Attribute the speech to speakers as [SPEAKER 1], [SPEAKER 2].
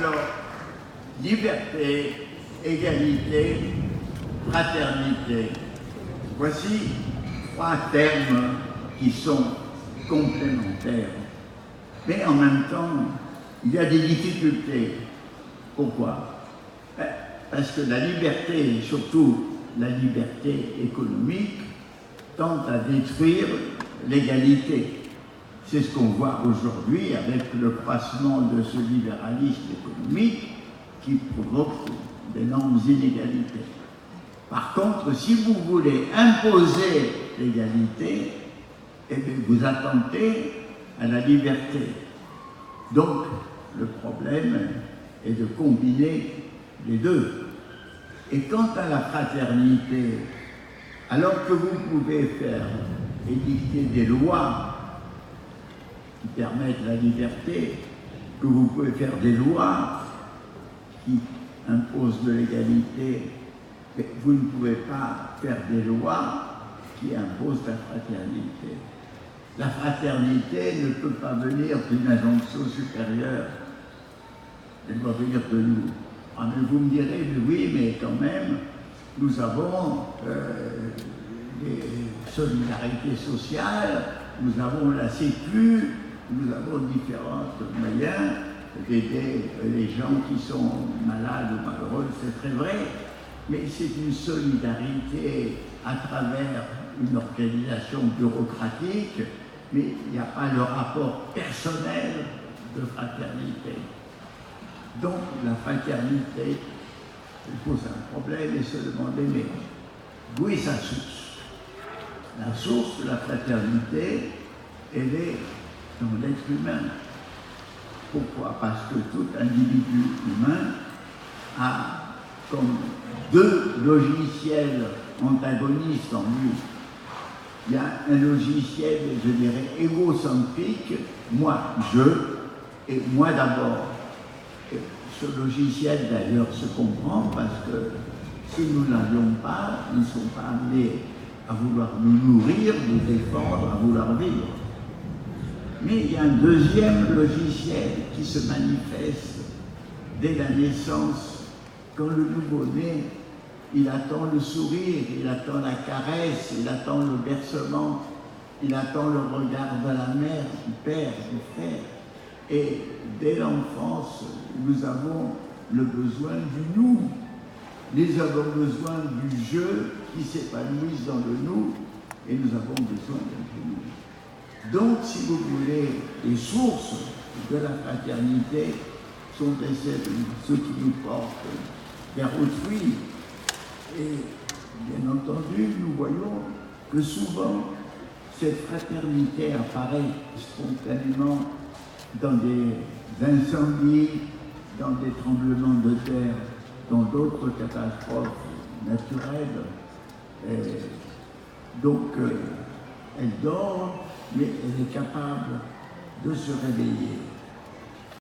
[SPEAKER 1] Alors, liberté, égalité, fraternité. Voici trois termes qui sont complémentaires. Mais en même temps, il y a des difficultés. Pourquoi? Parce que la liberté, et surtout la liberté économique, tend à détruire l'égalité. C'est ce qu'on voit aujourd'hui avec le croissement de ce libéralisme économique qui provoque d'énormes inégalités. Par contre, si vous voulez imposer l'égalité, eh bien, vous attentez à la liberté. Donc, le problème est de combiner les deux. Et quant à la fraternité, alors que vous pouvez faire édicter des lois qui permettent la liberté, que vous pouvez faire des lois qui imposent de l'égalité, mais vous ne pouvez pas faire des lois qui imposent la fraternité. La fraternité ne peut pas venir d'une injonction supérieure, elle doit venir de nous. Ah, mais vous me direz, oui, mais quand même, nous avons des solidarités sociales, nous avons la Sécu, nous avons différents moyens d'aider les gens qui sont malades ou malheureux, c'est très vrai, mais c'est une solidarité à travers une organisation bureaucratique, mais il n'y a pas le rapport personnel de fraternité. Donc la fraternité pose un problème et se demander, mais d'où est sa source? La source de la fraternité, elle est dans l'être humain. Pourquoi? Parce que tout individu humain a comme deux logiciels antagonistes en lui. Il y a un logiciel, je dirais, égocentrique, moi, je, et moi d'abord. Et ce logiciel, d'ailleurs, se comprend parce que si nous ne l'avions pas, nous ne sommes pas amenés à vouloir nous nourrir, nous défendre, à vouloir vivre. Mais il y a un deuxième logiciel qui se manifeste dès la naissance. Quand le nouveau-né, il attend le sourire, il attend la caresse, il attend le bercement, il attend le regard de la mère, du père, du frère. Et dès l'enfance, nous avons le besoin du nous. Nous avons besoin du je qui s'épanouisse dans le nous, et nous avons besoin du nous. Donc, si vous voulez, les sources de la fraternité sont ceux qui nous portent vers autrui. Et bien entendu, nous voyons que souvent, cette fraternité apparaît spontanément dans des incendies, dans des tremblements de terre, dans d'autres catastrophes naturelles. Donc, elle dort, mais elle est capable de se réveiller.